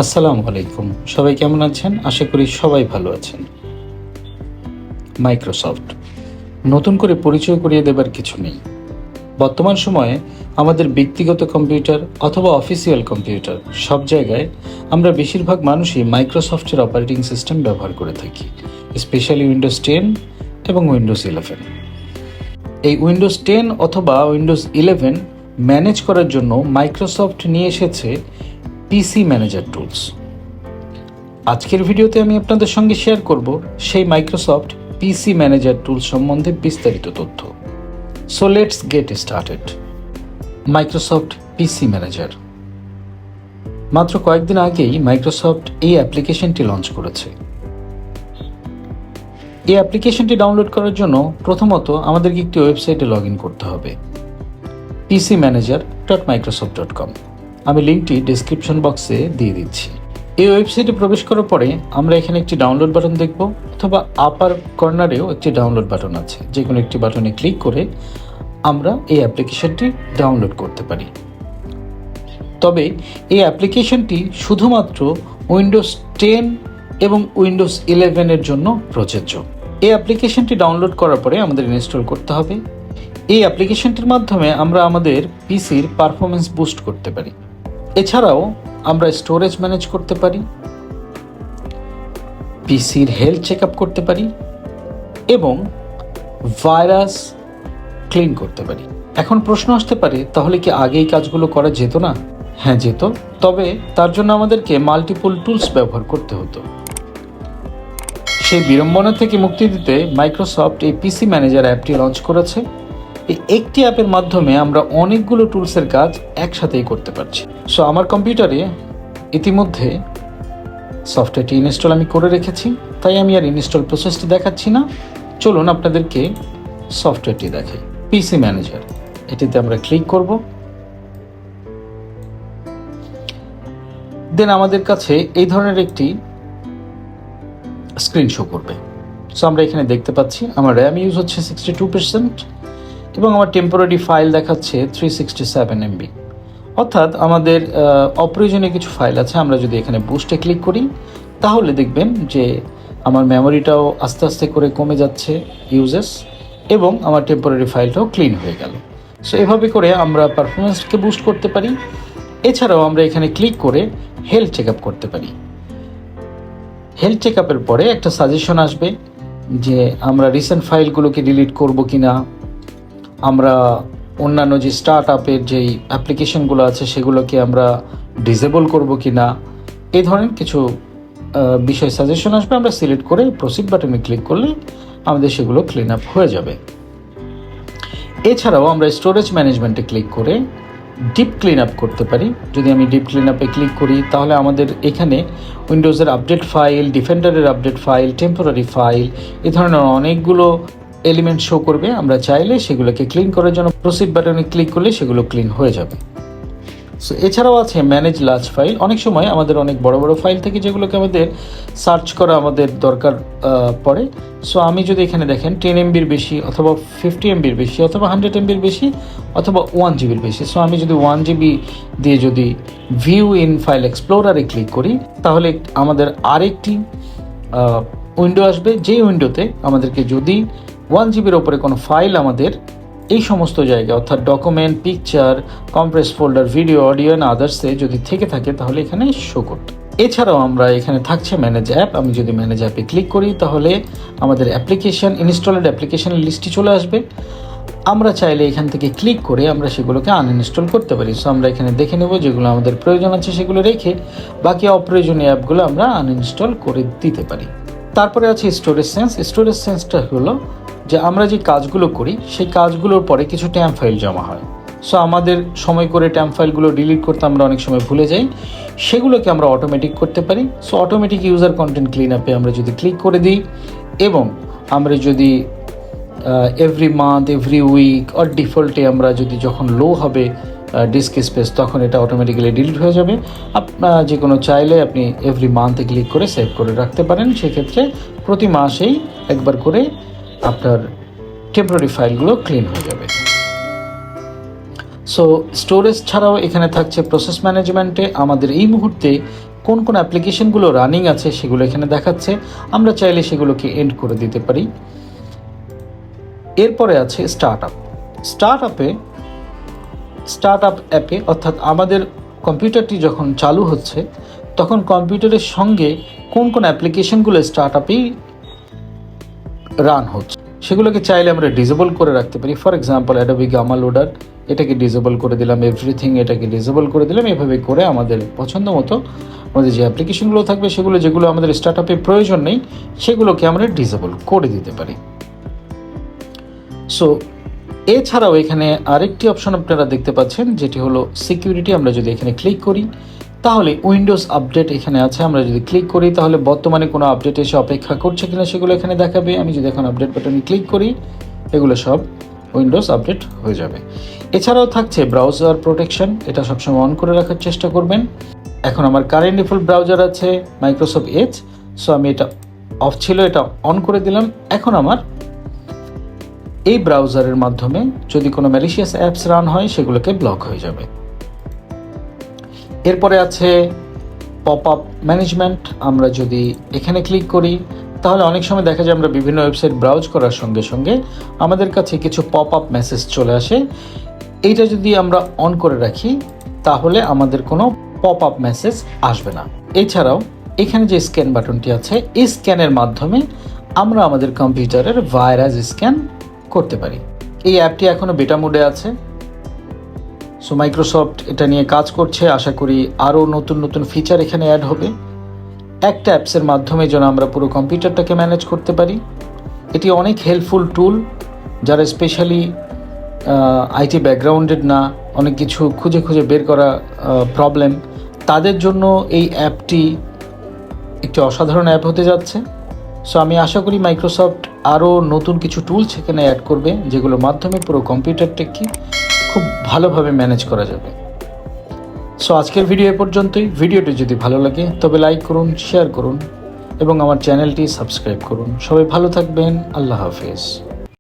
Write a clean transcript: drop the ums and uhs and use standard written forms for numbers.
আসসালামু আলাইকুম। সবাই কেমন আছেন? আশা করি সবাই ভালো আছেন। মাইক্রোসফট নতুন করে পরিচয় করিয়ে দেবার কিছু নেই। বর্তমান সময়ে আমাদের ব্যক্তিগত কম্পিউটার অথবা অফিসিয়াল কম্পিউটার সব জায়গায় আমরা বেশিরভাগ মানুষই মাইক্রোসফটের অপারেটিং সিস্টেম ব্যবহার করে থাকি, স্পেশালি উইন্ডোজ 10 এবং উইন্ডোজ 11। এই উইন্ডোজ 10 অথবা উইন্ডোজ 11 ম্যানেজ করার জন্য মাইক্রোসফট নিয়ে এসেছে পিসি ম্যানেজার টুলস। আজকের ভিডিওতে আমি আপনাদের সঙ্গে শেয়ার করব সেই মাইক্রোসফট পিসি ম্যানেজার টুলস সম্বন্ধে বিস্তারিত তথ্য। So let's get started. Microsoft PC manager মাত্র কয়েকদিন আগেই মাইক্রোসফট এই অ্যাপ্লিকেশনটি লঞ্চ করেছে। এই অ্যাপ্লিকেশনটি ডাউনলোড করার জন্য প্রথমত আমাদেরকে একটি ওয়েবসাইটে লগ ইন করতে হবে, pcmanager.microsoft.com। আমি লিঙ্কটি ডেসক্রিপশন বক্সে দিয়ে দিচ্ছি। এই ওয়েবসাইটে প্রবেশ করার পরে আমরা এখানে একটি ডাউনলোড বাটন দেখব, অথবা আপার কর্নারেও একটি ডাউনলোড বাটন আছে। যে কোনো একটি বাটনে ক্লিক করে আমরা এই অ্যাপ্লিকেশনটি ডাউনলোড করতে পারি। তবে এই অ্যাপ্লিকেশনটি শুধুমাত্র উইন্ডোজ 10 এবং উইন্ডোজ 11 এর জন্য প্রযোজ্য। এই অ্যাপ্লিকেশনটি ডাউনলোড করার পরে আমাদের ইনস্টল করতে হবে। এই অ্যাপ্লিকেশনটির মাধ্যমে আমরা আমাদের পিসির পারফরমেন্স বুস্ট করতে পারি। এছাড়াও আমরা স্টোরেজ ম্যানেজ করতে পারি, পিসির হেলথ চেক আপ করতে পারি এবং ভাইরাস ক্লিন করতে পারি। এখন প্রশ্ন আসতে পারে, তাহলে কি আগে এই কাজগুলো করা যেত না? হ্যাঁ, যেত, তবে তার জন্য আমাদেরকে মাল্টিপল টুলস ব্যবহার করতে হতো। সেই বিড়ম্বনা থেকে মুক্তি দিতে মাইক্রোসফট এই পিসি ম্যানেজার অ্যাপটি লঞ্চ করেছে। এই একটি অ্যাপের মাধ্যমে আমরা অনেকগুলো টুলসের কাজ একসাথেই করতে পারছি। সো আমার কম্পিউটারে ইতিমধ্যে সফটওয়্যারটি ইনস্টল আমি করে রেখেছি, তাই আমি আর ইনস্টল প্রসেসটি দেখাচ্ছি না। চলুন আপনাদেরকে সফটওয়্যারটি দেখাই। পিসি ম্যানেজার, এটিতে আমরা ক্লিক করব। দেন আমাদের কাছে এই ধরনের একটি স্ক্রিন শো করবে। সো আমরা এখানে দেখতে পাচ্ছি আমার র্যাম ইউজ হচ্ছে 62% এবং আমার টেম্পোরারি ফাইল দেখাচ্ছে 367 MB। অর্থাৎ আমাদের অপ্রয়োজনীয় কিছু ফাইল আছে। আমরা যদি এখানে বুস্টে ক্লিক করি তাহলে দেখবেন যে আমার মেমোরিটাও আস্তে আস্তে করে কমে যাচ্ছে ইউজেস, এবং আমার টেম্পোরারি ফাইলটাও ক্লিন হয়ে গেল। সো এভাবে করে আমরা পারফরমেন্সকে বুস্ট করতে পারি। এছাড়াও আমরা এখানে ক্লিক করে হেলথ চেক আপ করতে পারি। হেলথ চেক আপের পরে একটা সাজেশন আসবে যে আমরা রিসেন্ট ফাইলগুলোকে ডিলিট করব কিনা, আমরা অন্যান্য যে স্টার্ট আপের যেই অ্যাপ্লিকেশনগুলো আছে সেগুলোকে আমরা ডিসেবল করব কিনা, এই ধরনের কিছু বিষয় সাজেশন আসবে। আমরা সিলেক্ট করে প্রসিড বাটনে ক্লিক করলে আমাদের সেগুলো ক্লিন আপ হয়ে যাবে। এছাড়াও আমরা স্টোরেজ ম্যানেজমেন্টে ক্লিক করে ডিপ ক্লিন আপ করতে পারি। যদি আমি ডিপ ক্লিন আপে ক্লিক করি তাহলে আমাদের এখানে উইন্ডোজের আপডেট ফাইল, ডিফেন্ডারের আপডেট ফাইল, টেম্পোরারি ফাইল, এই ধরনের অনেকগুলো এলিমেন্ট শো করবে। আমরা চাইলে সেগুলোকে ক্লিন করার জন্য প্রসিড বাটনে ক্লিক করলে সেগুলো ক্লিন হয়ে যাবে। সো এছাড়াও আছে ম্যানেজ লার্জ ফাইল। অনেক সময় আমাদের অনেক বড় বড় ফাইল থেকে যেগুলোকে আমাদের সার্চ করা আমাদের দরকার পড়ে। সো আমি যদি এখানে দেখেন 10 MBর বেশি, অথবা 50 MBর বেশি, অথবা 100 MBর বেশি, অথবা 1 GBর বেশি। সো আমি যদি 1 GB দিয়ে যদি ভিউ ইন ফাইল এক্সপ্লোরারে ক্লিক করি তাহলে আমাদের আরেকটি উইন্ডো আসবে, যেই উইন্ডোতে আমাদেরকে যদি 1 GBর ওপরে কোনো ফাইল আমাদের এই সমস্ত জায়গায়, অর্থাৎ document, picture, compress folder, video, audio and আদার্সে যদি থেকে থাকে তাহলে এখানে শো করতে। এছাড়াও আমরা এখানে থাকছে ম্যানেজ অ্যাপ। আমি যদি ম্যানেজ অ্যাপে ক্লিক করি তাহলে আমাদের অ্যাপ্লিকেশন, ইনস্টলেড অ্যাপ্লিকেশনের লিস্টটি চলে আসবে। আমরা চাইলে এখান থেকে ক্লিক করে আমরা সেগুলোকে আনইনস্টল করতে পারি। সো আমরা এখানে দেখে নেব যেগুলো আমাদের প্রয়োজন আছে সেগুলো রেখে বাকি অপ্রয়োজনীয় অ্যাপগুলো আমরা আনইনস্টল করে দিতে পারি। তারপরে আছে স্টোরেজ সেন্স। স্টোরেজ সেন্সটা হলো যে আমরা যে কাজগুলো করি সেই কাজগুলোর পরে কিছু ট্যাম্প ফাইল জমা হয়। সো আমাদের সময় করে ট্যাম্প ফাইলগুলো ডিলিট করতে আমরা অনেক সময় ভুলে যাই, সেগুলোকে আমরা অটোমেটিক করতে পারি। So automatic user content clean আপে আমরা যদি ক্লিক করে দিই এবং আমরা যদি every month, every week or ডিফল্টে আমরা যদি যখন লো হবে ডিস্ক স্পেস তখন এটা অটোমেটিক্যালি ডিলিট হয়ে যাবে। আপনার যে কোনো চাইলে আপনি এভরি মান্থে ক্লিক করে সেভ করে রাখতে পারেন। সেক্ষেত্রে প্রতি মাসেই একবার করে আপনার টেম্পোরারি ফাইলগুলো ক্লিন হয়ে যাবে। সো স্টোরেজ ছাড়াও এখানে থাকছে প্রসেস ম্যানেজমেন্টে আমাদের এই মুহূর্তে কোন কোন অ্যাপ্লিকেশনগুলো রানিং আছে সেগুলো এখানে দেখাচ্ছে, আমরা চাইলে সেগুলোকে এন্ড করে দিতে পারি। এরপরে আছে স্টার্ট আপ অ্যাপে অর্থাৎ আমাদের কম্পিউটারটি যখন চালু হচ্ছে তখন কম্পিউটারের সঙ্গে কোন কোন অ্যাপ্লিকেশনগুলো স্টার্ট আপেই রান হচ্ছে সেগুলোকে চাইলে আমরা ডিসেবল করে রাখতে পারি। For example Adobe Gamma Loader, এটাকে ডিসেবল করে দিলাম, এভরিথিং এটাকে ডিসেবল করে দিলাম। এভাবে করে আমাদের পছন্দ মতো আমাদের যে অ্যাপ্লিকেশনগুলো থাকবে সেগুলো যেগুলো আমাদের স্টার্ট আপে প্রয়োজন নেই সেগুলোকে আমরা ডিসেবল করে দিতে পারি। সো এছাড়াও এখানে আরেকটি অপশন আপনারা দেখতে পাচ্ছেন যেটি হলো সিকিউরিটি। আমরা যদি এখানে ক্লিক করি তাহলে উইন্ডোজ আপডেট এখানে আছে। আমরা যদি ক্লিক করি তাহলে বর্তমানে কোনো আপডেট এসে অপেক্ষা করছে কিনা সেগুলো এখানে দেখাবে। আমি যদি এখন আপডেট বাটনে ক্লিক করি এগুলো সব উইন্ডোজ আপডেট হয়ে যাবে। এছাড়াও থাকছে ব্রাউজার প্রোটেকশন, এটা সবসময় অন করে রাখার চেষ্টা করবেন। এখন আমার কারেন্ট ডিফল্ট ব্রাউজার আছে মাইক্রোসফট এজ, সো আমি এটা অফ ছিল, এটা অন করে দিলাম। এখন আমার এই ব্রাউজারের মাধ্যমে যদি কোনো ম্যালিশিয়াস অ্যাপস রান হয় সেগুলোকে ব্লক হয়ে যাবে। এরপরে আছে পপ আপ ম্যানেজমেন্ট। আমরা যদি এখানে ক্লিক করি তাহলে অনেক সময় দেখা যায় আমরা বিভিন্ন ওয়েবসাইট ব্রাউজ করার সঙ্গে সঙ্গে আমাদের কাছে কিছু পপ আপ মেসেজ চলে আসে। এইটা যদি আমরা অন করে রাখি তাহলে আমাদের কোনো পপ আপ মেসেজ আসবে না। এছাড়াও এখানে যে স্ক্যান বাটনটি আছে এই স্ক্যানের মাধ্যমে আমরা আমাদের কম্পিউটারের ভাইরাস স্ক্যান করতে পারি। এই অ্যাপটি এখনও বেটা মোডে আছে, সো মাইক্রোসফট এটা নিয়ে কাজ করছে। আশা করি আরও নতুন নতুন ফিচার এখানে অ্যাড হবে। একটা অ্যাপসের মাধ্যমে যেন আমরা পুরো কম্পিউটারটাকে ম্যানেজ করতে পারি। এটি অনেক হেল্পফুল টুল, যারা স্পেশালি আইটি ব্যাকগ্রাউন্ডেড না, অনেক কিছু খুঁজে খুঁজে বের করা প্রবলেম, তাদের জন্য এই অ্যাপটি একটি অসাধারণ অ্যাপ হতে যাচ্ছে। সো আমি আশা করি মাইক্রোসফট আরও নতুন কিছু টুলস সেখানে অ্যাড করবে যেগুলোর মাধ্যমে পুরো কম্পিউটারটাকে খুব ভালোভাবে ম্যানেজ করা যাবে। সো আজকের ভিডিও এ পর্যন্তই। ভিডিওটি যদি ভালো লাগে তবে লাইক করুন, শেয়ার করুন এবং আমার চ্যানেলটি সাবস্ক্রাইব করুন। সবাই ভালো থাকবেন। আল্লাহ হাফেজ।